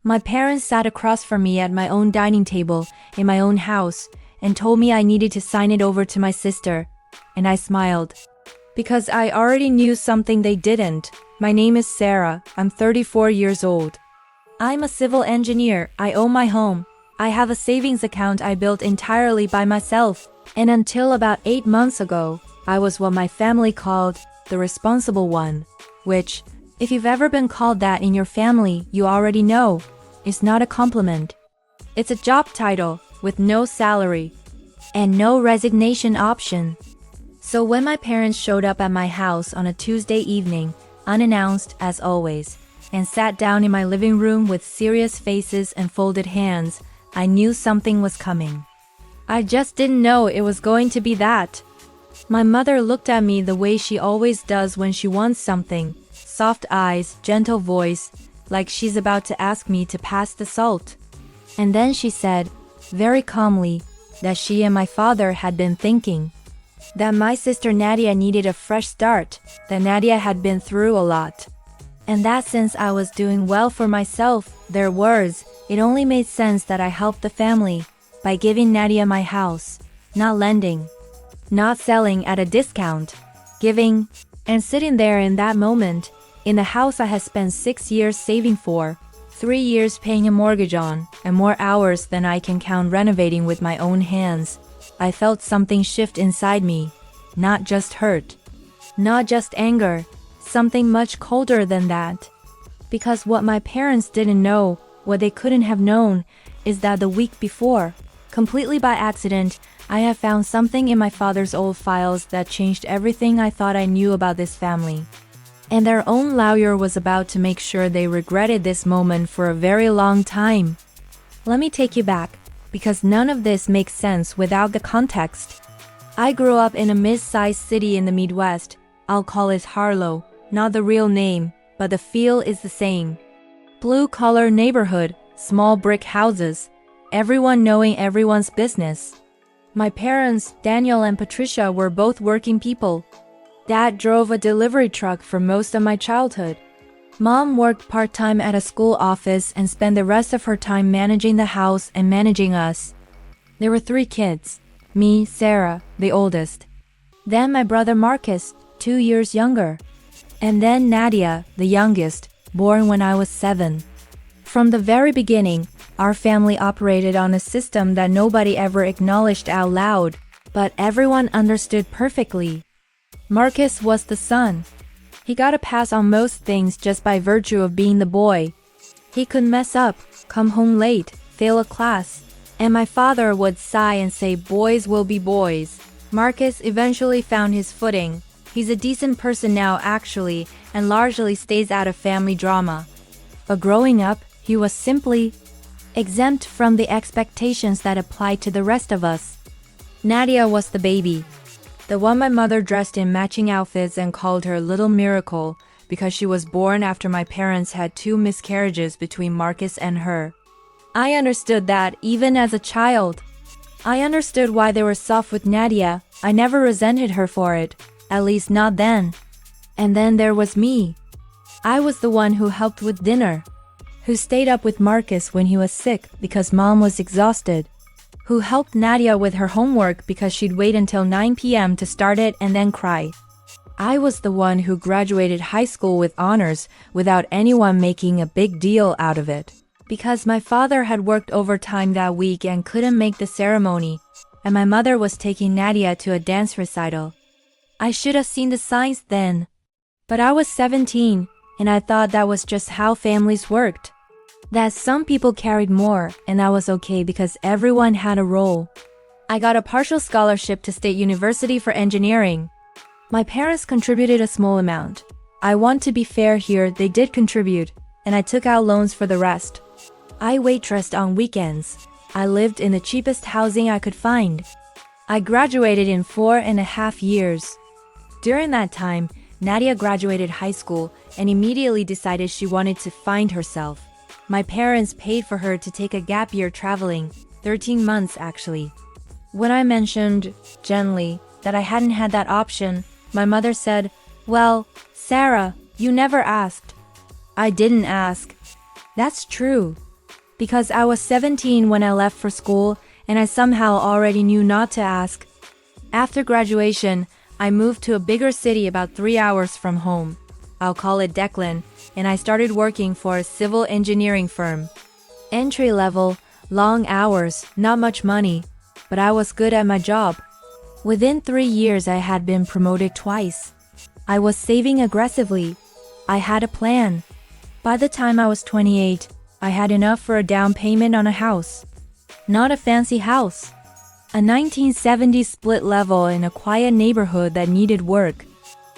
My parents sat across from me at my own dining table in my own house and told me I needed to sign it over to my sister, and I smiled. Because I already knew something they didn't. My name is Sarah, I'm 34 years old. I'm a civil engineer, I own my home. I have a savings account I built entirely by myself, and until about 8 months ago, I was what my family called the responsible one, which, if you've ever been called that in your family, you already know, is not a compliment. It's a job title with no salary and no resignation option. So when my parents showed up at my house on a Tuesday evening, unannounced as always, and sat down in my living room with serious faces and folded hands, I knew something was coming. I just didn't know it was going to be that. My mother looked at me the way she always does when she wants something, soft eyes, gentle voice, like she's about to ask me to pass the salt. And then she said, very calmly, that she and my father had been thinking. That my sister Nadia needed a fresh start, that Nadia had been through a lot. And that since I was doing well for myself, their words, it only made sense that I helped the family by giving Nadia my house, not lending, not selling at a discount, giving, and sitting there in that moment, in the house I had spent 6 years saving for, 3 years paying a mortgage on, and more hours than I can count renovating with my own hands. I felt something shift inside me, not just hurt, not just anger, something much colder than that. Because what my parents didn't know, what they couldn't have known, is that the week before, completely by accident, I had found something in my father's old files that changed everything I thought I knew about this family. And their own lawyer was about to make sure they regretted this moment for a very long time. Let me take you back, because none of this makes sense without the context. I grew up in a mid-sized city in the Midwest. I'll call it Harlow, not the real name, but the feel is the same. Blue-collar neighborhood, small brick houses, everyone knowing everyone's business. My parents, Daniel and Patricia, were both working people. Dad drove a delivery truck for most of my childhood. Mom worked part-time at a school office and spent the rest of her time managing the house and managing us. There were 3 kids. Me, Sarah, the oldest. Then my brother Marcus, 2 years younger. And then Nadia, the youngest, born when I was 7. From the very beginning, our family operated on a system that nobody ever acknowledged out loud, but everyone understood perfectly. Marcus was the son. He got a pass on most things just by virtue of being the boy. He could mess up, come home late, fail a class, and my father would sigh and say boys will be boys. Marcus eventually found his footing. He's a decent person now actually, and largely stays out of family drama. But growing up, he was simply exempt from the expectations that applied to the rest of us. Nadia was the baby. The one my mother dressed in matching outfits and called her Little Miracle because she was born after my parents had 2 miscarriages between Marcus and her. I understood that even as a child. I understood why they were soft with Nadia. I never resented her for it, at least not then. And then there was me. I was the one who helped with dinner, who stayed up with Marcus when he was sick because mom was exhausted, who helped Nadia with her homework because she'd wait until 9 p.m. to start it and then cry. I was the one who graduated high school with honors without anyone making a big deal out of it, because my father had worked overtime that week and couldn't make the ceremony, and my mother was taking Nadia to a dance recital. I should have seen the signs then. But I was 17, and I thought that was just how families worked. That some people carried more, and that was okay because everyone had a role. I got a partial scholarship to State University for engineering. My parents contributed a small amount. I want to be fair here, they did contribute, and I took out loans for the rest. I waitressed on weekends. I lived in the cheapest housing I could find. I graduated in 4.5 years. During that time, Nadia graduated high school and immediately decided she wanted to find herself. My parents paid for her to take a gap year traveling, 13 months actually. When I mentioned, gently, that I hadn't had that option, my mother said, "Well, Sarah, you never asked." I didn't ask. That's true. Because I was 17 when I left for school, and I somehow already knew not to ask. After graduation, I moved to a bigger city about 3 hours from home. I'll call it Declan, and I started working for a civil engineering firm. Entry level, long hours, not much money, but I was good at my job. Within 3 years, I had been promoted twice. I was saving aggressively. I had a plan. By the time I was 28, I had enough for a down payment on a house. Not a fancy house. A 1970s split level in a quiet neighborhood that needed work.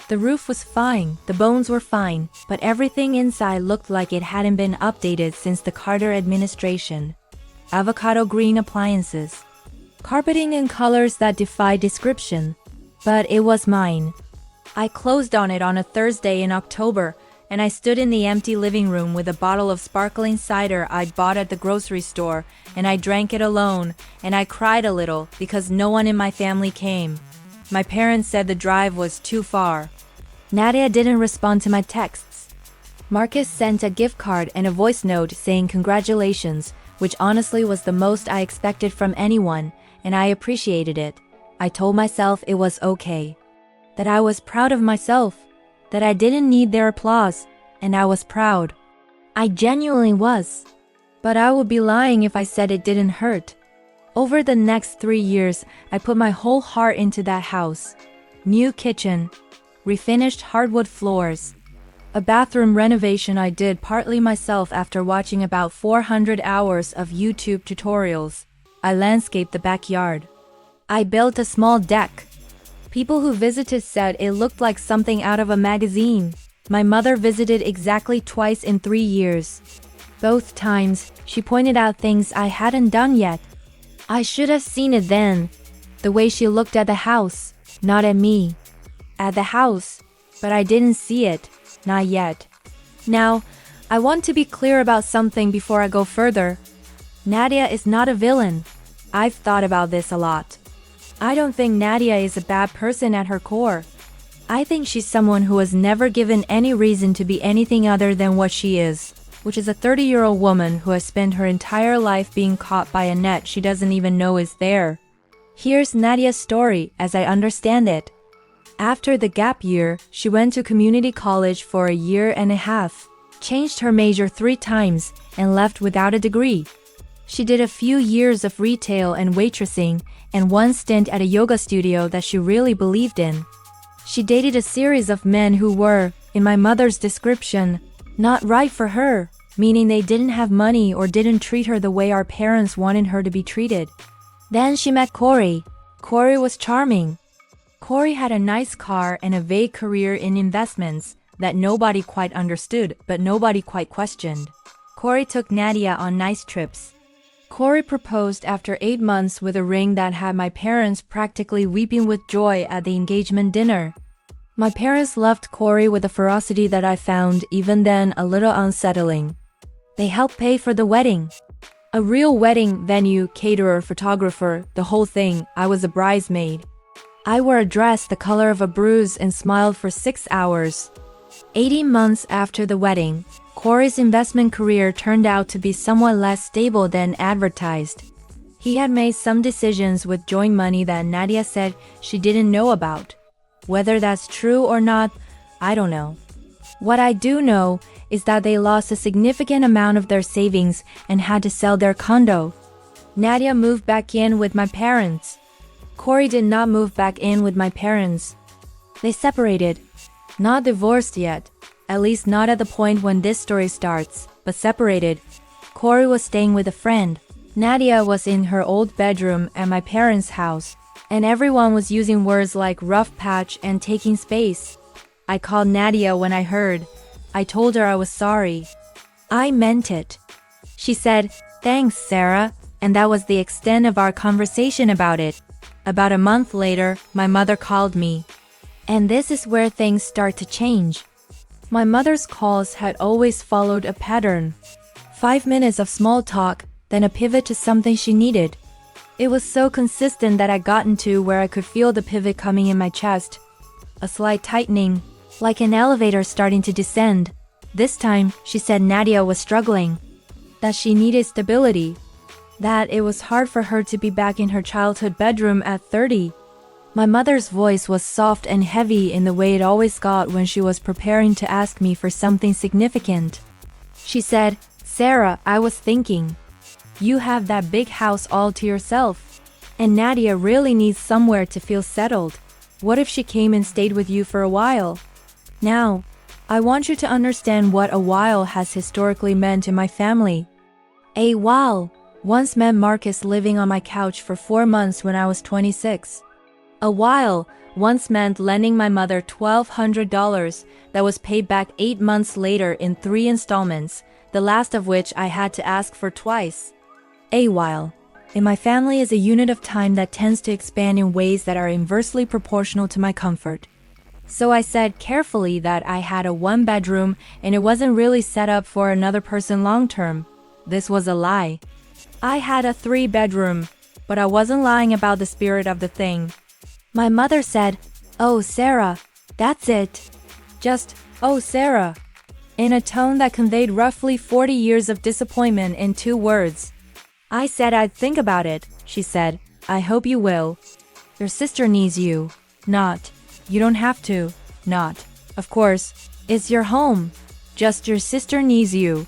The roof was fine, the bones were fine, but everything inside looked like it hadn't been updated since the Carter administration. Avocado green appliances. Carpeting in colors that defy description. But it was mine. I closed on it on a Thursday in October, and I stood in the empty living room with a bottle of sparkling cider I'd bought at the grocery store, and I drank it alone, and I cried a little because no one in my family came. My parents said the drive was too far. Nadia didn't respond to my texts. Marcus sent a gift card and a voice note saying congratulations, which honestly was the most I expected from anyone, and I appreciated it. I told myself it was okay. That I was proud of myself. That I didn't need their applause, and I was proud. I genuinely was. But I would be lying if I said it didn't hurt. Over the next 3 years, I put my whole heart into that house. New kitchen. Refinished hardwood floors. A bathroom renovation I did partly myself after watching about 400 hours of YouTube tutorials. I landscaped the backyard. I built a small deck. People who visited said it looked like something out of a magazine. My mother visited exactly twice in 3 years. Both times, she pointed out things I hadn't done yet. I should have seen it then. The way she looked at the house, not at me. At the house, but I didn't see it, not yet. Now, I want to be clear about something before I go further. Nadia is not a villain. I've thought about this a lot. I don't think Nadia is a bad person at her core. I think she's someone who was never given any reason to be anything other than what she is, which is a 30-year-old woman who has spent her entire life being caught by a net she doesn't even know is there. Here's Nadia's story as I understand it. After the gap year, she went to community college for a year and a half, changed her major 3 times, and left without a degree. She did a few years of retail and waitressing, and one stint at a yoga studio that she really believed in. She dated a series of men who were, in my mother's description, not right for her, meaning they didn't have money or didn't treat her the way our parents wanted her to be treated. Then she met Corey. Corey was charming. Corey had a nice car and a vague career in investments that nobody quite understood but nobody quite questioned. Corey took Nadia on nice trips. Corey proposed after 8 months with a ring that had my parents practically weeping with joy at the engagement dinner. My parents loved Corey with a ferocity that I found even then a little unsettling. They helped pay for the wedding. A real wedding venue, caterer, photographer, the whole thing. I was a bridesmaid. I wore a dress the color of a bruise and smiled for 6 hours. 18 months after the wedding, Corey's investment career turned out to be somewhat less stable than advertised. He had made some decisions with joint money that Nadia said she didn't know about. Whether that's true or not, I don't know. What I do know is that they lost a significant amount of their savings and had to sell their condo. Nadia moved back in with my parents. Corey did not move back in with my parents. They separated. Not divorced yet, at least not at the point when this story starts, but separated. Corey was staying with a friend. Nadia was in her old bedroom at my parents' house, and everyone was using words like rough patch and taking space. I called Nadia when I heard. I told her I was sorry. I meant it. She said, "Thanks, Sarah," and that was the extent of our conversation about it. About a month later, my mother called me. And this is where things start to change. My mother's calls had always followed a pattern. 5 minutes of small talk, then a pivot to something she needed. It was so consistent that I got into where I could feel the pivot coming in my chest. A slight tightening, like an elevator starting to descend. This time, she said Nadia was struggling. that she needed stability, that it was hard for her to be back in her childhood bedroom at 30. My mother's voice was soft and heavy in the way it always got when she was preparing to ask me for something significant. She said, "Sarah, I was thinking. You have that big house all to yourself. And Nadia really needs somewhere to feel settled. What if she came and stayed with you for a while? Now, I want you to understand what a while has historically meant in my family. A while once meant Marcus living on my couch for 4 months when I was 26. A while once meant lending my mother $1,200 that was paid back 8 months later in 3 installments, the last of which I had to ask for twice. A while in my family is a unit of time that tends to expand in ways that are inversely proportional to my comfort. So I said carefully that I had a 1-bedroom and it wasn't really set up for another person long term. This was a lie. I had a 3-bedroom, but I wasn't lying about the spirit of the thing. My mother said, "Oh, Sarah, that's it. Just, oh, Sarah," in a tone that conveyed roughly 40 years of disappointment in 2 words. I said I'd think about it. She said, "I hope you will. Your sister needs you. Not. You don't have to. Not. Of course, it's your home. Just your sister needs you."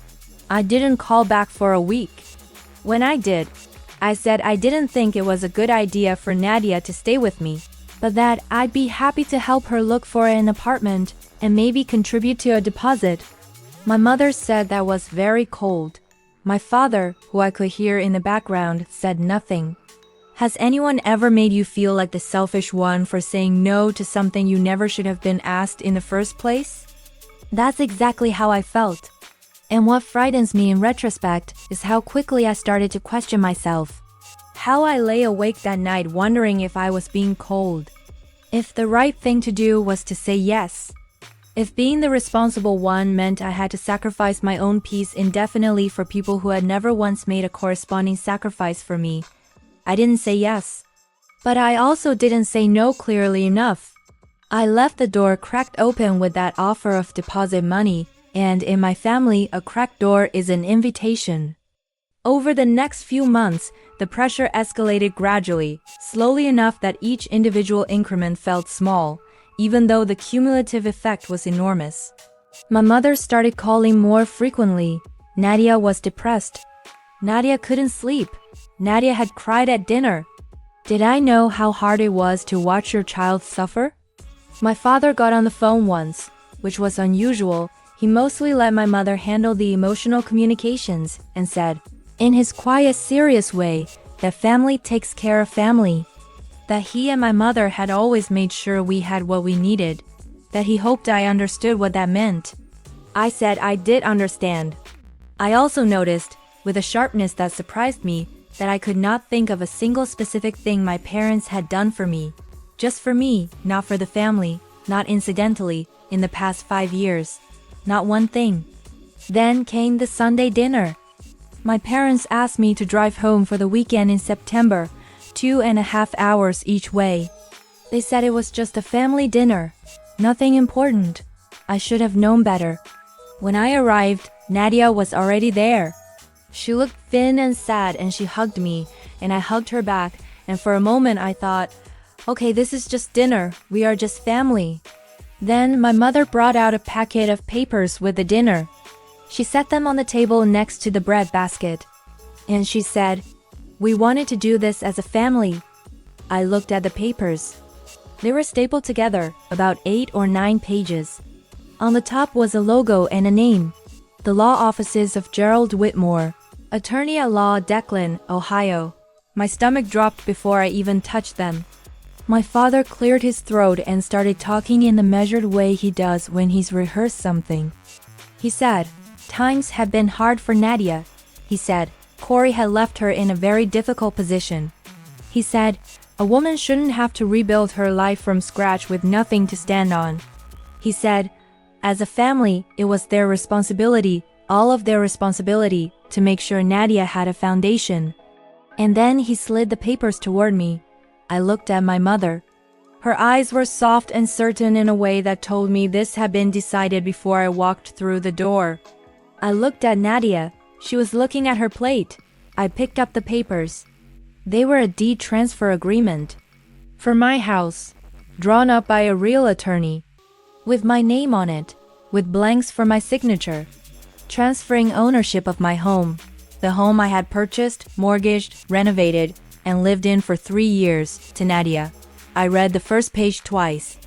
I didn't call back for a week. When I did, I said I didn't think it was a good idea for Nadia to stay with me, but that I'd be happy to help her look for an apartment and maybe contribute to a deposit. My mother said that was very cold. My father, who I could hear in the background, said nothing. Has anyone ever made you feel like the selfish one for saying no to something you never should have been asked in the first place? That's exactly how I felt. And what frightens me in retrospect is how quickly I started to question myself. How I lay awake that night wondering if I was being cold. If the right thing to do was to say yes. If being the responsible one meant I had to sacrifice my own peace indefinitely for people who had never once made a corresponding sacrifice for me, I didn't say yes. But I also didn't say no clearly enough. I left the door cracked open with that offer of deposit money, and in my family, a cracked door is an invitation. Over the next few months, the pressure escalated gradually, slowly enough that each individual increment felt small, even though the cumulative effect was enormous. My mother started calling more frequently. Nadia was depressed. Nadia couldn't sleep. Nadia had cried at dinner. Did I know how hard it was to watch your child suffer? My father got on the phone once, which was unusual. He mostly let my mother handle the emotional communications and said, in his quiet, serious way, that family takes care of family. That he and my mother had always made sure we had what we needed. That he hoped I understood what that meant. I said I did understand. I also noticed, with a sharpness that surprised me, that I could not think of a single specific thing my parents had done for me. Just for me, not for the family, not incidentally, in the past 5 years. Not one thing. Then came the Sunday dinner. My parents asked me to drive home for the weekend in September, 2.5 hours each way. They said it was just a family dinner. Nothing important. I should have known better. When I arrived, Nadia was already there. She looked thin and sad and she hugged me, and I hugged her back, and for a moment I thought, okay, this is just dinner. We are just family. Then my mother brought out a packet of papers with the dinner. She set them on the table next to the bread basket. And she said, "We wanted to do this as a family." I looked at the papers. They were stapled together, about 8 or 9 pages. On the top was a logo and a name. The law offices of Gerald Whitmore, attorney at law, Declan, Ohio. My stomach dropped before I even touched them. My father cleared his throat and started talking in the measured way he does when he's rehearsed something. He said, "Times have been hard for Nadia." He said, Corey had left her in a very difficult position. He said, a woman shouldn't have to rebuild her life from scratch with nothing to stand on. He said, as a family, it was their responsibility, all of their responsibility, to make sure Nadia had a foundation. And then he slid the papers toward me. I looked at my mother. Her eyes were soft and certain in a way that told me this had been decided before I walked through the door. I looked at Nadia. She was looking at her plate. I picked up the papers. They were a deed transfer agreement for my house, drawn up by a real attorney, with my name on it, with blanks for my signature, transferring ownership of my home, the home I had purchased, mortgaged, renovated, and lived in for 3 years, to Nadia. I read the first page twice.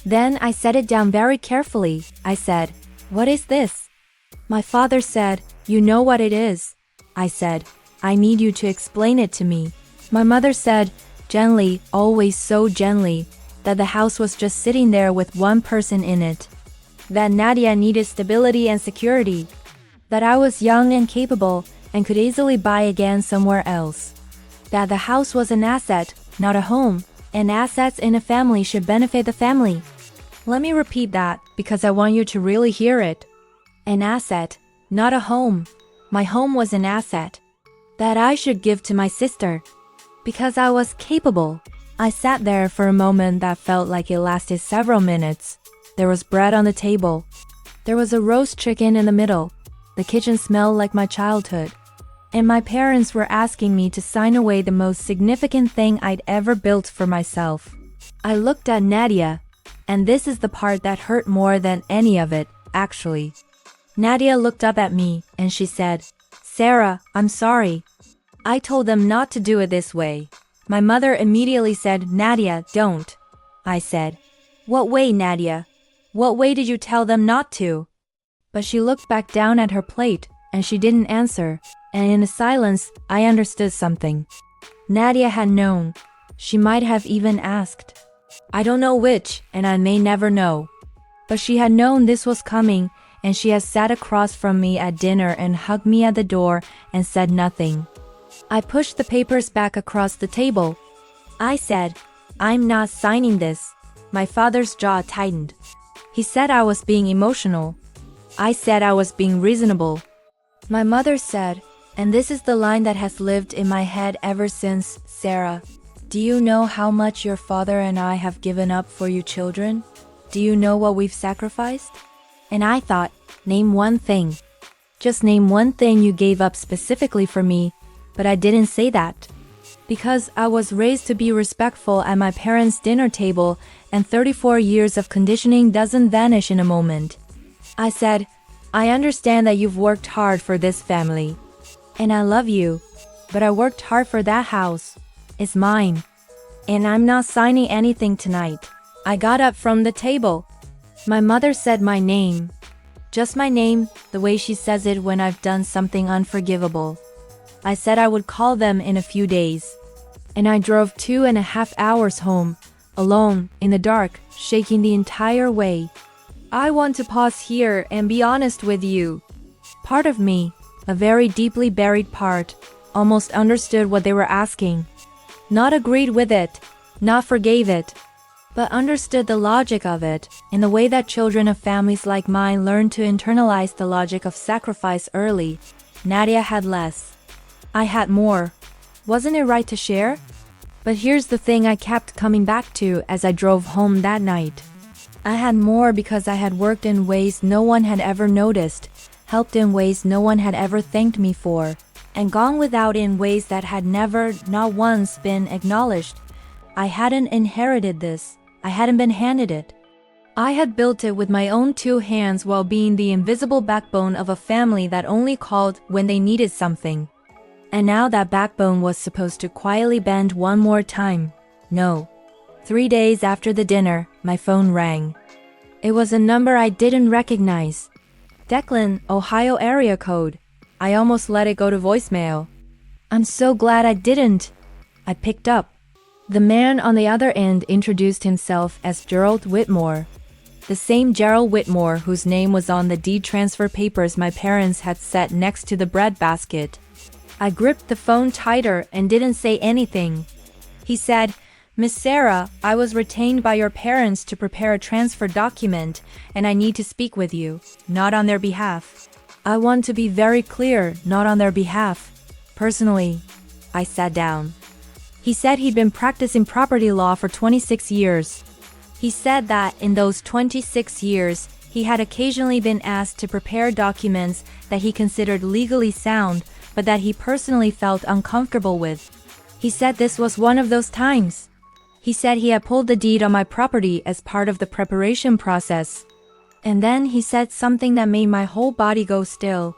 Then I set it down very carefully. I said, "What is this?" My father said, "You know what it is." I said, "I need you to explain it to me." My mother said, gently, always so gently, that the house was just sitting there with one person in it, that Nadia needed stability and security, that I was young and capable and could easily buy again somewhere else, that the house was an asset, not a home, and assets in a family should benefit the family. Let me repeat that because I want you to really hear it. An asset, not a home. My home was an asset that I should give to my sister because I was capable. I sat there for a moment that felt like it lasted several minutes. There was bread on the table. There was a roast chicken in the middle. The kitchen smelled like my childhood. And my parents were asking me to sign away the most significant thing I'd ever built for myself. I looked at Nadia, and this is the part that hurt more than any of it, actually. Nadia looked up at me, and she said, "Sarah, I'm sorry. I told them not to do it this way." My mother immediately said, "Nadia, don't." I said, "What way, Nadia? What way did you tell them not to?" But she looked back down at her plate, and she didn't answer, and in the silence, I understood something. Nadia had known. She might have even asked. I don't know which, and I may never know. But she had known this was coming, and she has sat across from me at dinner and hugged me at the door and said nothing. I pushed the papers back across the table. I said, "I'm not signing this." My father's jaw tightened. He said I was being emotional. I said I was being reasonable. My mother said, and this is the line that has lived in my head ever since, "Sarah, do you know how much your father and I have given up for you children? Do you know what we've sacrificed?" And I thought, name one thing. Just name one thing you gave up specifically for me. But I didn't say that. Because I was raised to be respectful at my parents' dinner table, and 34 years of conditioning doesn't vanish in a moment. I said, "I understand that you've worked hard for this family. And I love you. But I worked hard for that house. It's mine. And I'm not signing anything tonight." I got up from the table. My mother said my name. Just my name, the way she says it when I've done something unforgivable. I said I would call them in a few days. And I drove 2.5 hours home, alone, in the dark, shaking the entire way. I want to pause here and be honest with you. Part of me, a very deeply buried part, almost understood what they were asking. Not agreed with it, not forgave it, but understood the logic of it, in the way that children of families like mine learn to internalize the logic of sacrifice early. Nadia had less. I had more. Wasn't it right to share? But here's the thing I kept coming back to as I drove home that night. I had more because I had worked in ways no one had ever noticed, helped in ways no one had ever thanked me for, and gone without in ways that had never, not once, been acknowledged. I hadn't inherited this. I hadn't been handed it. I had built it with my own 2 hands while being the invisible backbone of a family that only called when they needed something. And now that backbone was supposed to quietly bend one more time. No. 3 days after the dinner, my phone rang. It was a number I didn't recognize. Declan, Ohio area code. I almost let it go to voicemail. I'm so glad I didn't. I picked up. The man on the other end introduced himself as Gerald Whitmore. The same Gerald Whitmore whose name was on the deed transfer papers my parents had set next to the bread basket. I gripped the phone tighter and didn't say anything. He said, "Miss Sarah, I was retained by your parents to prepare a transfer document, and I need to speak with you, not on their behalf. I want to be very clear, not on their behalf. Personally." I sat down. He said he'd been practicing property law for 26 years. He said that in those 26 years, He had occasionally been asked to prepare documents that he considered legally sound, but that he personally felt uncomfortable with. He said this was one of those times. He said he had pulled the deed on my property as part of the preparation process. And then he said something that made my whole body go still.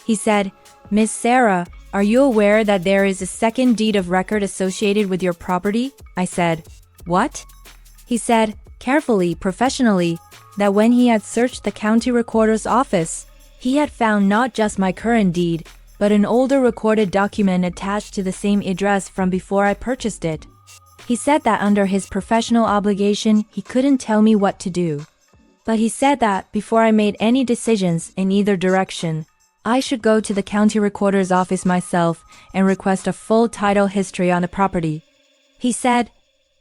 He said, "Miss Sarah, are you aware that there is a second deed of record associated with your property?" I said, "What?" He said, carefully, professionally, that when he had searched the county recorder's office, he had found not just my current deed, but an older recorded document attached to the same address from before I purchased it. He said that under his professional obligation, he couldn't tell me what to do. But he said that before I made any decisions in either direction, I should go to the county recorder's office myself and request a full title history on the property. He said,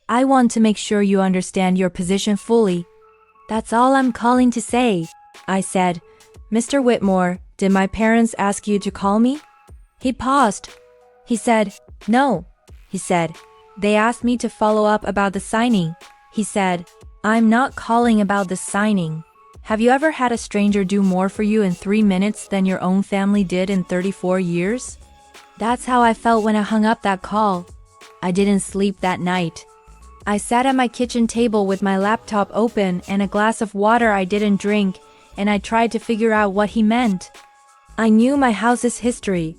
"I want to make sure you understand your position fully. That's all I'm calling to say." I said, "Mr. Whitmore, did my parents ask you to call me?" He paused. He said, "No," he said. "They asked me to follow up about the signing." He said, "I'm not calling about the signing. Have you ever had a stranger do more for you in 3 minutes than your own family did in 34 years? That's how I felt when I hung up that call. I didn't sleep that night. I sat at my kitchen table with my laptop open and a glass of water I didn't drink, and I tried to figure out what he meant. I knew my house's history.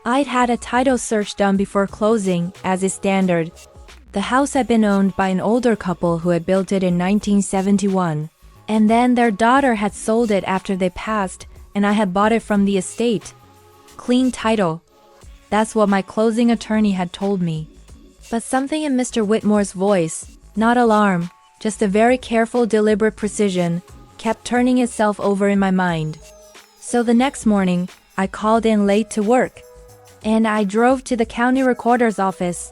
I'd had a title search done before closing, as is standard. The house had been owned by an older couple who had built it in 1971. And then their daughter had sold it after they passed, and I had bought it from the estate. Clean title. That's what my closing attorney had told me. But something in Mr. Whitmore's voice, not alarm, just a very careful, deliberate precision, kept turning itself over in my mind. So the next morning, I called in late to work. And I drove to the county recorder's office.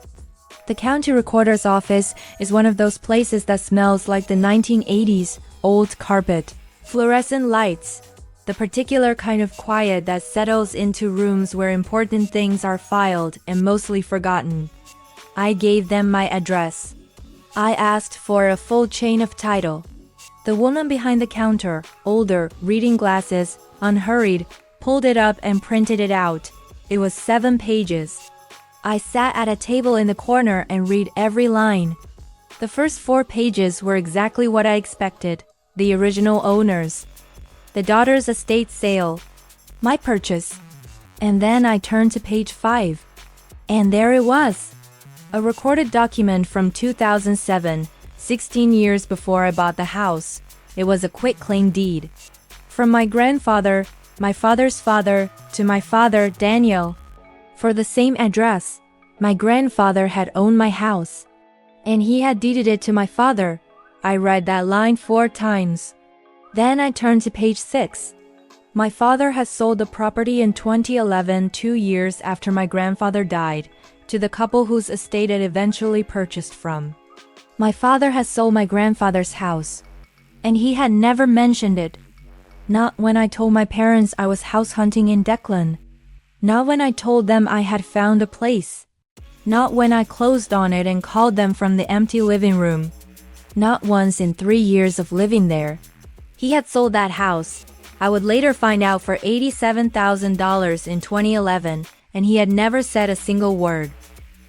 The county recorder's office is one of those places that smells like the 1980s, old carpet, fluorescent lights, the particular kind of quiet that settles into rooms where important things are filed and mostly forgotten. I gave them my address. I asked for a full chain of title. The woman behind the counter, older, reading glasses, unhurried, pulled it up and printed it out. It was 7 pages. I sat at a table in the corner and read every line. The first 4 pages were exactly what I expected. The original owners. The daughter's estate sale. My purchase. And then I turned to page 5. And there it was. A recorded document from 2007, 16 years before I bought the house. It was a quitclaim deed. From my grandfather, my father's father, to my father, Daniel. For the same address, my grandfather had owned my house. And he had deeded it to my father. I read that line 4 times. Then I turned to page 6. My father had sold the property in 2011, 2 years after my grandfather died, to the couple whose estate it eventually purchased from. My father had sold my grandfather's house. And he had never mentioned it. Not when I told my parents I was house hunting in Declan. Not when I told them I had found a place. Not when I closed on it and called them from the empty living room. Not once in 3 years of living there. He had sold that house, I would later find out, for $87,000 in 2011, and he had never said a single word.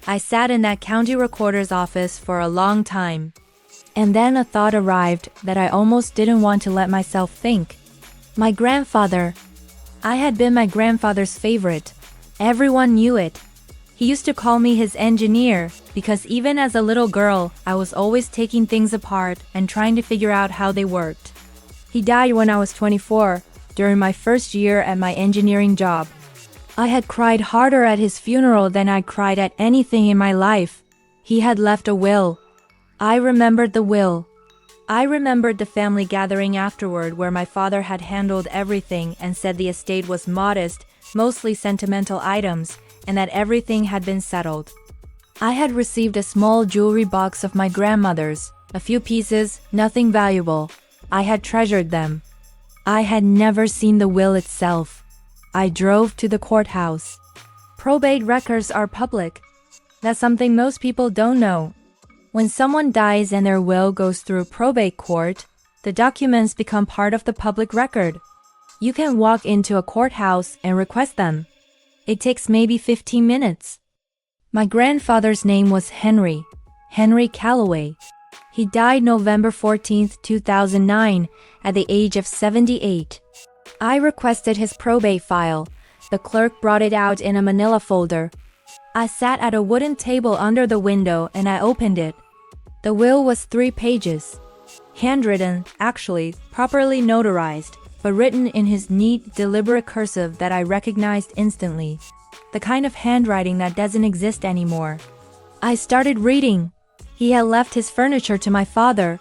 I sat in that county recorder's office for a long time. And then a thought arrived that I almost didn't want to let myself think. My grandfather. I had been my grandfather's favorite. Everyone knew it. He used to call me his engineer, because even as a little girl, I was always taking things apart and trying to figure out how they worked. He died when I was 24, during my first year at my engineering job. I had cried harder at his funeral than I cried at anything in my life. He had left a will. I remembered the will. I remembered the family gathering afterward where my father had handled everything and said the estate was modest, mostly sentimental items, and that everything had been settled. I had received a small jewelry box of my grandmother's, a few pieces, nothing valuable. I had treasured them. I had never seen the will itself. I drove to the courthouse. Probate records are public. That's something most people don't know. When someone dies and their will goes through probate court, The documents become part of the public record. You can walk into a courthouse and request them. It takes maybe 15 minutes. My grandfather's name was Henry Calloway. He died November 14, 2009, at the age of 78. I requested his probate file. The clerk brought it out in a manila folder. I sat at a wooden table under the window and I opened it. The will was 3 pages. Handwritten, actually, properly notarized, but written in his neat, deliberate cursive that I recognized instantly. The kind of handwriting that doesn't exist anymore. I started reading. He had left his furniture to my father.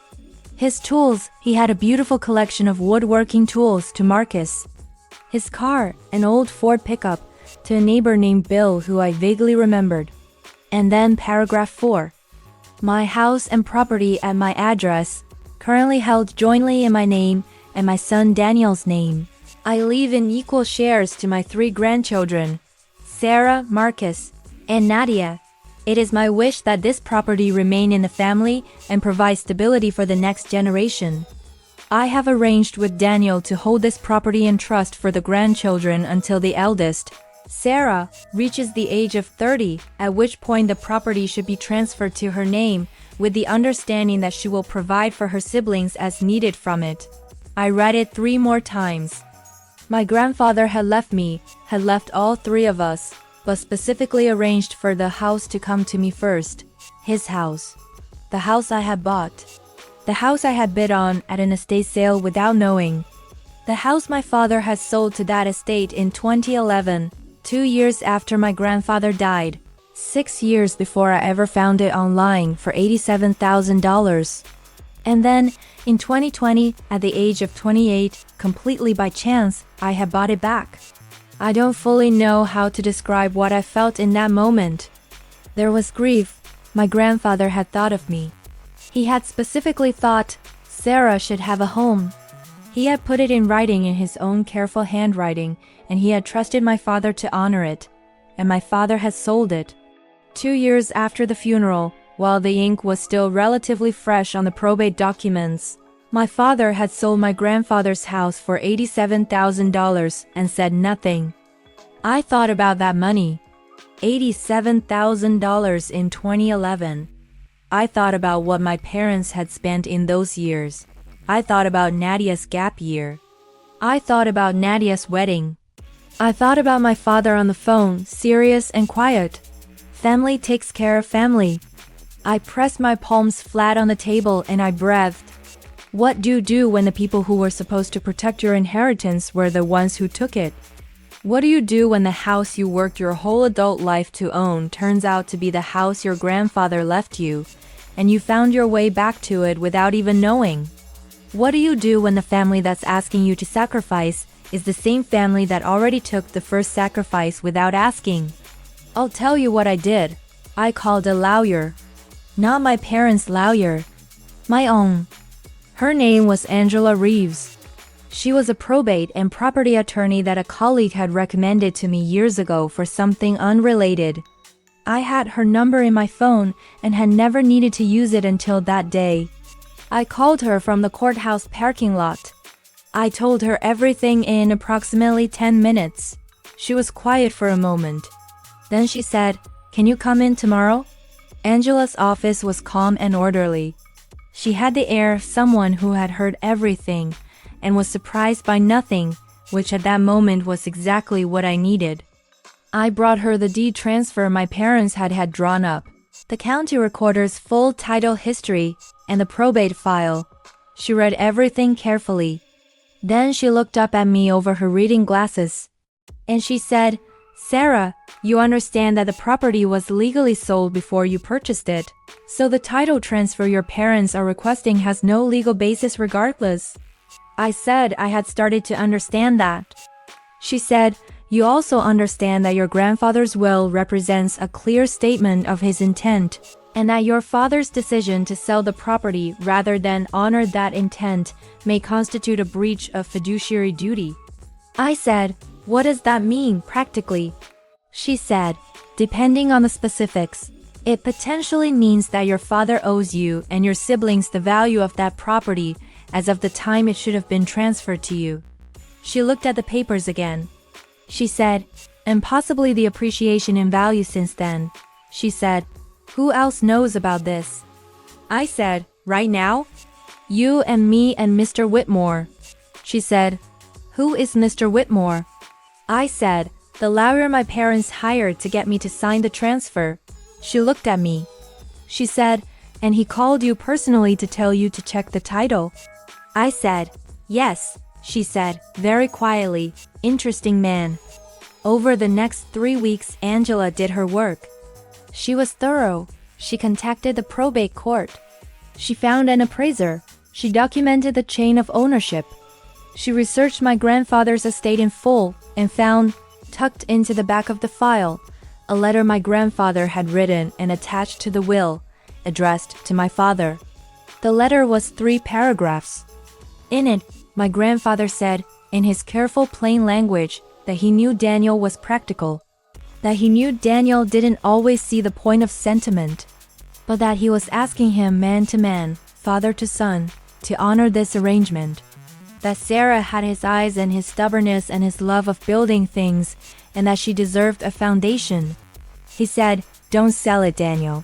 His tools, he had a beautiful collection of woodworking tools to Marcus. His car, an old Ford pickup, to a neighbor named Bill who I vaguely remembered. And then paragraph 4. My house and property at my address, currently held jointly in my name and my son Daniel's name. I leave in equal shares to my 3 grandchildren, Sarah, Marcus, and Nadia. It is my wish that this property remain in the family and provide stability for the next generation. I have arranged with Daniel to hold this property in trust for the grandchildren until the eldest, Sarah, reaches the age of 30, at which point the property should be transferred to her name, with the understanding that she will provide for her siblings as needed from it. I read it 3 more times. My grandfather had left all 3 of us, but specifically arranged for the house to come to me first. His house. The house I had bought. The house I had bid on at an estate sale without knowing. The house my father had sold to that estate in 2011, 2 years after my grandfather died, 6 years before I ever found it online for $87,000. And then, in 2020, at the age of 28, completely by chance, I had bought it back. I don't fully know how to describe what I felt in that moment. There was grief. My grandfather had thought of me. He had specifically thought Sarah should have a home. He had put it in writing in his own careful handwriting, and he had trusted my father to honor it. And my father had sold it. 2 years after the funeral, while the ink was still relatively fresh on the probate documents, my father had sold my grandfather's house for $87,000 and said nothing. I thought about that money. $87,000 in 2011. I thought about what my parents had spent in those years. I thought about Nadia's gap year. I thought about Nadia's wedding. I thought about my father on the phone, serious and quiet. Family takes care of family. I pressed my palms flat on the table and I breathed. What do you do when the people who were supposed to protect your inheritance were the ones who took it? What do you do when the house you worked your whole adult life to own turns out to be the house your grandfather left you, and you found your way back to it without even knowing? What do you do when the family that's asking you to sacrifice is the same family that already took the first sacrifice without asking? I'll tell you what I did. I called a lawyer. Not my parents' lawyer. My own. Her name was Angela Reeves. She was a probate and property attorney that a colleague had recommended to me years ago for something unrelated. I had her number in my phone and had never needed to use it until that day. I called her from the courthouse parking lot. I told her everything in approximately 10 minutes. She was quiet for a moment. Then she said, "Can you come in tomorrow?" Angela's office was calm and orderly. She had the air of someone who had heard everything and was surprised by nothing, which at that moment was exactly what I needed. I brought her the deed transfer my parents had drawn up, the county recorder's full title history, and the probate file. She read everything carefully. Then she looked up at me over her reading glasses. And she said, "Sarah, you understand that the property was legally sold before you purchased it, so the title transfer your parents are requesting has no legal basis regardless." I said I had started to understand that. She said, "You also understand that your grandfather's will represents a clear statement of his intent, and that your father's decision to sell the property rather than honor that intent may constitute a breach of fiduciary duty." I said, "What does that mean practically?" She said, "Depending on the specifics, it potentially means that your father owes you and your siblings the value of that property, as of the time it should have been transferred to you. She looked at the papers again. She said, and possibly the appreciation in value since then. She said, who else knows about this? I said, right now? You and me and Mr. Whitmore. She said, who is Mr. Whitmore? I said, the lawyer my parents hired to get me to sign the transfer. She looked at me. She said, and he called you personally to tell you to check the title? I said, yes. She said, very quietly, interesting man. Over the next 3 weeks, Angela did her work. She was thorough. She contacted the probate court. She found an appraiser. She documented the chain of ownership. She researched my grandfather's estate in full and found, tucked into the back of the file, a letter my grandfather had written and attached to the will, addressed to my father. The letter was 3 paragraphs. In it, my grandfather said, in his careful plain language, that he knew Daniel was practical, that he knew Daniel didn't always see the point of sentiment, but that he was asking him man to man, father to son, to honor this arrangement, that Sarah had his eyes and his stubbornness and his love of building things, and that she deserved a foundation. He said, don't sell it, Daniel.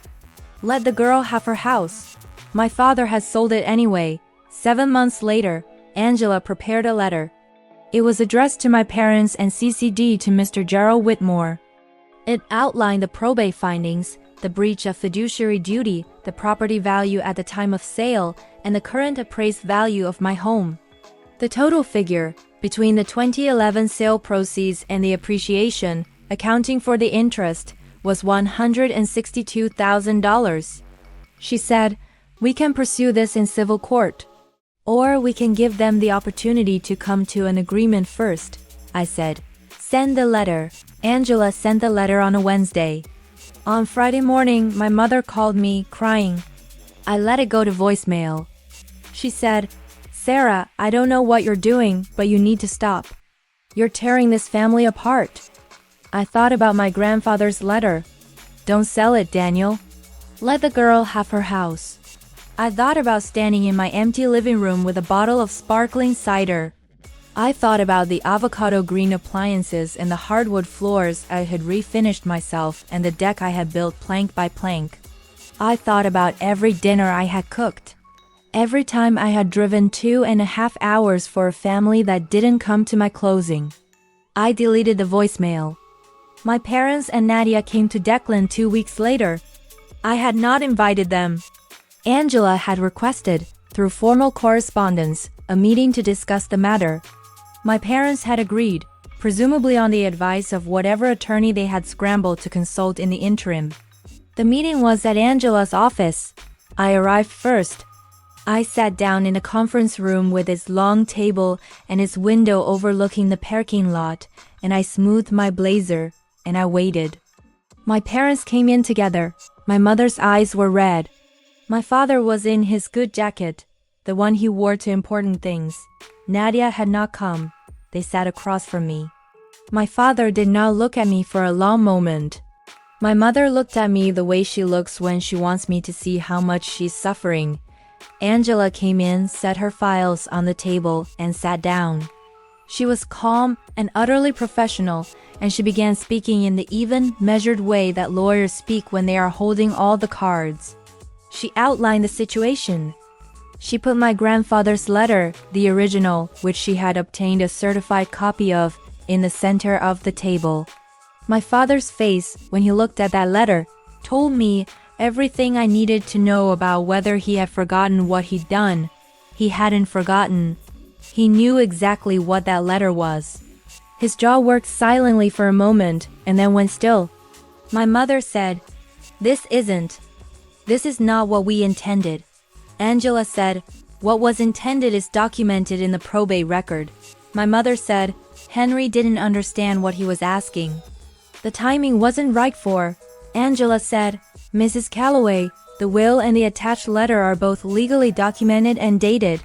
Let the girl have her house. My father has sold it anyway. 7 months later, Angela prepared a letter. It was addressed to my parents and CC'd to Mr. Gerald Whitmore. It outlined the probate findings, the breach of fiduciary duty, the property value at the time of sale, and the current appraised value of my home. The total figure, between the 2011 sale proceeds and the appreciation, accounting for the interest, was $162,000. She said, we can pursue this in civil court. Or we can give them the opportunity to come to an agreement first. I said, send the letter. Angela sent the letter on a Wednesday. On Friday morning, my mother called me, crying. I let it go to voicemail. She said, Sarah, I don't know what you're doing, but you need to stop. You're tearing this family apart. I thought about my grandfather's letter. Don't sell it, Daniel. Let the girl have her house. I thought about standing in my empty living room with a bottle of sparkling cider. I thought about the avocado green appliances and the hardwood floors I had refinished myself and the deck I had built plank by plank. I thought about every dinner I had cooked. Every time I had driven 2.5 hours for a family that didn't come to my closing. I deleted the voicemail. My parents and Nadia came to Declan 2 weeks later. I had not invited them. Angela had requested, through formal correspondence, a meeting to discuss the matter. My parents had agreed, presumably on the advice of whatever attorney they had scrambled to consult in the interim. The meeting was at Angela's office. I arrived first. I sat down in a conference room with its long table and its window overlooking the parking lot, and I smoothed my blazer, and I waited. My parents came in together. My mother's eyes were red. My father was in his good jacket, the one he wore to important things. Nadia had not come. They sat across from me. My father did not look at me for a long moment. My mother looked at me the way she looks when she wants me to see how much she's suffering. Angela came in, set her files on the table, and sat down. She was calm and utterly professional, and she began speaking in the even, measured way that lawyers speak when they are holding all the cards. She outlined the situation. She put my grandfather's letter, the original, which she had obtained a certified copy of, in the center of the table. My father's face, when he looked at that letter, told me everything I needed to know about whether he had forgotten what he'd done. He hadn't forgotten. He knew exactly what that letter was. His jaw worked silently for a moment, and then went still. My mother said, This is not what we intended. Angela said, what was intended is documented in the probate record. My mother said, Henry didn't understand what he was asking. The timing wasn't right for. Angela said, Mrs. Calloway, the will and the attached letter are both legally documented and dated.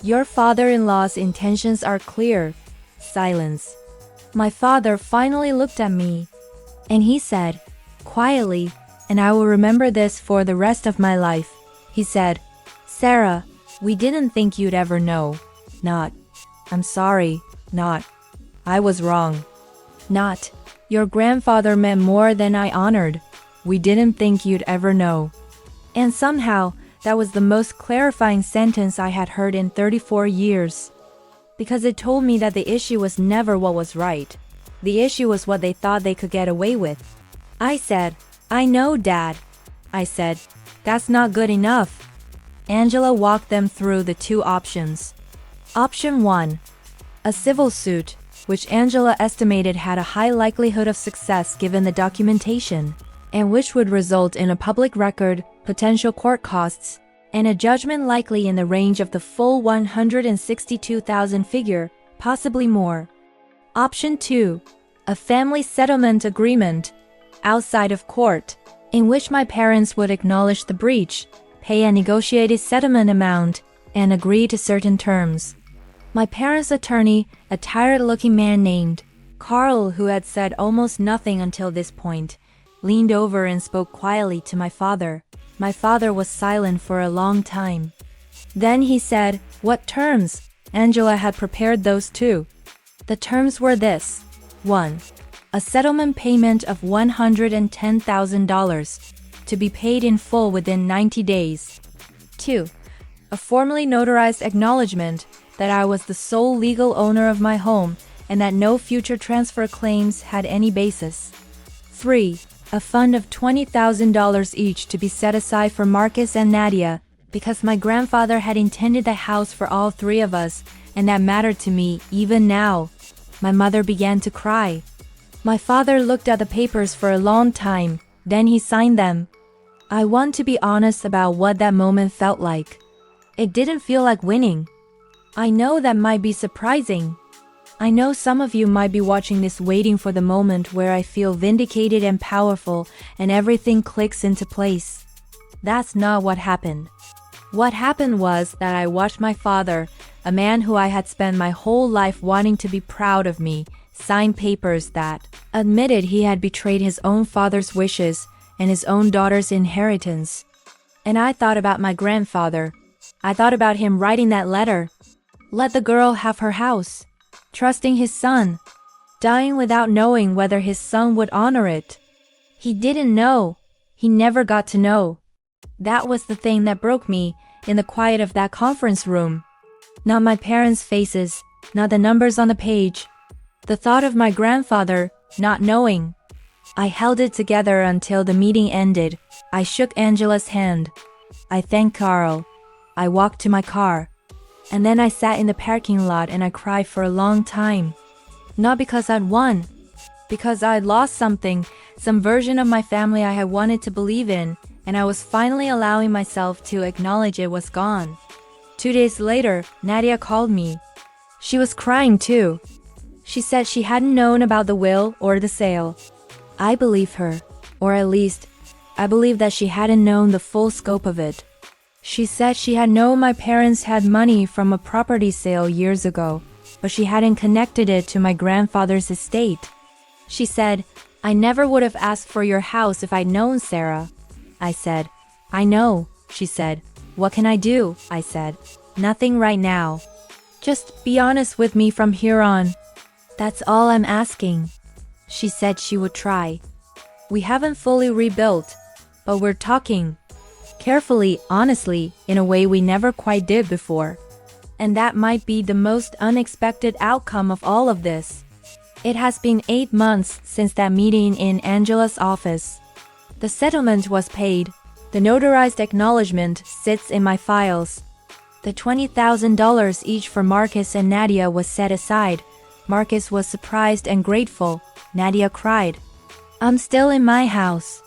Your father-in-law's intentions are clear. Silence. My father finally looked at me, and he said, quietly, and I will remember this for the rest of my life. He said, Sarah, We didn't think you'd ever know. Not. I'm sorry. Not. I was wrong. Not. Your grandfather meant more than I honored. We didn't think you'd ever know. And somehow, that was the most clarifying sentence I had heard in 34 years. Because it told me that the issue was never what was right. The issue was what they thought they could get away with. I said, I know, Dad. I said, that's not good enough. Angela walked them through the two options. Option 1. A civil suit, which Angela estimated had a high likelihood of success given the documentation, and which would result in a public record, potential court costs, and a judgment likely in the range of the full $162,000 figure, possibly more. Option 2. A family settlement agreement, outside of court, in which my parents would acknowledge the breach, pay a negotiated settlement amount, and agree to certain terms. My parents' attorney, a tired-looking man named Carl, who had said almost nothing until this point, leaned over and spoke quietly to my father. My father was silent for a long time. Then he said, "What terms?" Angela had prepared those too. The terms were this. 1. A settlement payment of $110,000 to be paid in full within 90 days. 2. A formally notarized acknowledgement that I was the sole legal owner of my home and that no future transfer claims had any basis. 3. A fund of $20,000 each to be set aside for Marcus and Nadia because my grandfather had intended the house for all three of us, and that mattered to me even now. My mother began to cry. My father looked at the papers for a long time, then he signed them. I want to be honest about what that moment felt like. It didn't feel like winning. I know that might be surprising. I know some of you might be watching this waiting for the moment where I feel vindicated and powerful and everything clicks into place. That's not what happened. What happened was that I watched my father, a man who I had spent my whole life wanting to be proud of me, sign papers that admitted he had betrayed his own father's wishes and his own daughter's inheritance. And I thought about my grandfather. I thought about him writing that letter. Let the girl have her house. Trusting his son. Dying without knowing whether his son would honor it. He didn't know. He never got to know. That was the thing that broke me in the quiet of that conference room. Not my parents' faces, not the numbers on the page. The thought of my grandfather not knowing. I held it together until the meeting ended. I shook Angela's hand. I thanked Carl. I walked to my car. And then I sat in the parking lot and I cried for a long time. Not because I'd won. Because I'd lost something, some version of my family I had wanted to believe in, and I was finally allowing myself to acknowledge it was gone. 2 days later, Nadia called me. She was crying too. She said she hadn't known about the will or the sale. I believe her, or at least, I believe that she hadn't known the full scope of it. She said she had known my parents had money from a property sale years ago, but she hadn't connected it to my grandfather's estate. She said, "I never would have asked for your house if I'd known, Sarah." I said, "I know," she said. "What can I do?" I said. "Nothing right now. Just be honest with me from here on. That's all I'm asking." She said she would try. We haven't fully rebuilt, but we're talking. Carefully, honestly, in a way we never quite did before. And that might be the most unexpected outcome of all of this. It has been 8 months since that meeting in Angela's office. The settlement was paid. The notarized acknowledgement sits in my files. The $20,000 each for Marcus and Nadia was set aside. Marcus was surprised and grateful. Nadia cried. I'm still in my house.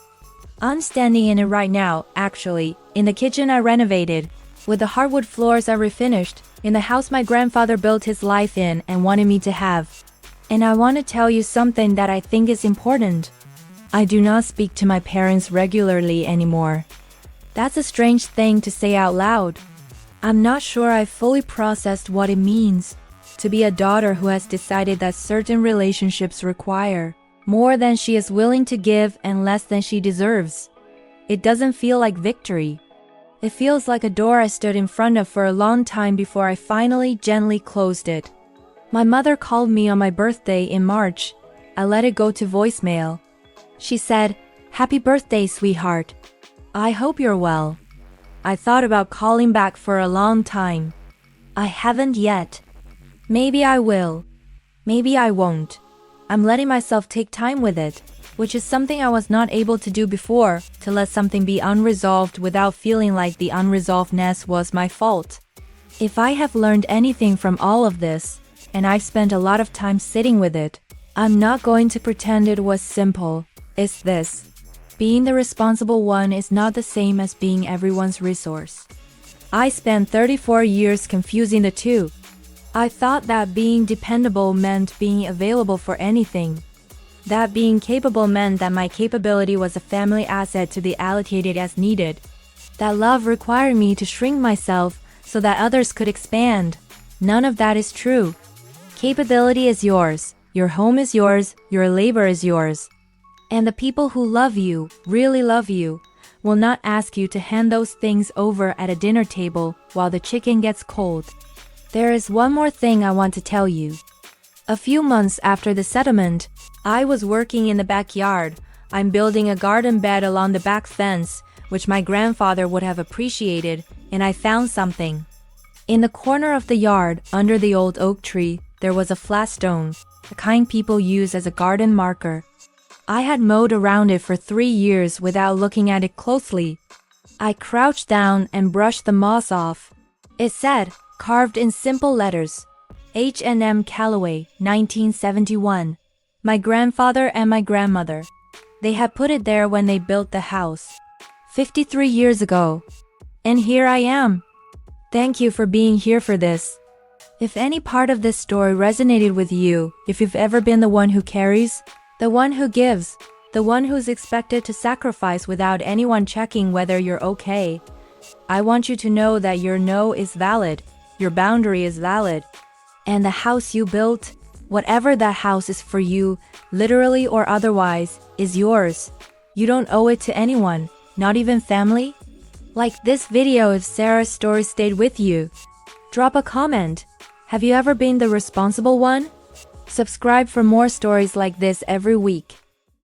I'm standing in it right now, actually, in the kitchen I renovated, with the hardwood floors I refinished, in the house my grandfather built his life in and wanted me to have. And I want to tell you something that I think is important. I do not speak to my parents regularly anymore. That's a strange thing to say out loud. I'm not sure I've fully processed what it means to be a daughter who has decided that certain relationships require more than she is willing to give and less than she deserves. It doesn't feel like victory. It feels like a door I stood in front of for a long time before I finally gently closed it. My mother called me on my birthday in March. I let it go to voicemail. She said, "Happy birthday, sweetheart. I hope you're well." I thought about calling back for a long time. I haven't yet. Maybe I will. Maybe I won't. I'm letting myself take time with it, which is something I was not able to do before, to let something be unresolved without feeling like the unresolvedness was my fault. If I have learned anything from all of this, and I've spent a lot of time sitting with it, I'm not going to pretend it was simple. It's this. Being the responsible one is not the same as being everyone's resource. I spent 34 years confusing the two. I thought that being dependable meant being available for anything. That being capable meant that my capability was a family asset to be allocated as needed. That love required me to shrink myself so that others could expand. None of that is true. Capability is yours. Your home is yours. Your labor is yours. And the people who love you, really love you, will not ask you to hand those things over at a dinner table while the chicken gets cold. There is one more thing I want to tell you. A few months after the settlement, I was working in the backyard. I'm building a garden bed along the back fence, which my grandfather would have appreciated, and I found something. In the corner of the yard, under the old oak tree, there was a flat stone, the kind people use as a garden marker. I had mowed around it for 3 years without looking at it closely. I crouched down and brushed the moss off. It said, carved in simple letters, H&M Callaway, 1971. My grandfather and my grandmother. They had put it there when they built the house. 53 years ago. And here I am. Thank you for being here for this. If any part of this story resonated with you, if you've ever been the one who carries, the one who gives, the one who's expected to sacrifice without anyone checking whether you're okay, I want you to know that your no is valid, your boundary is valid, and the house you built, whatever that house is for you, literally or otherwise, is yours. You don't owe it to anyone, not even family. Like this video if Sarah's story stayed with you. Drop a comment. Have you ever been the responsible one? Subscribe for more stories like this every week.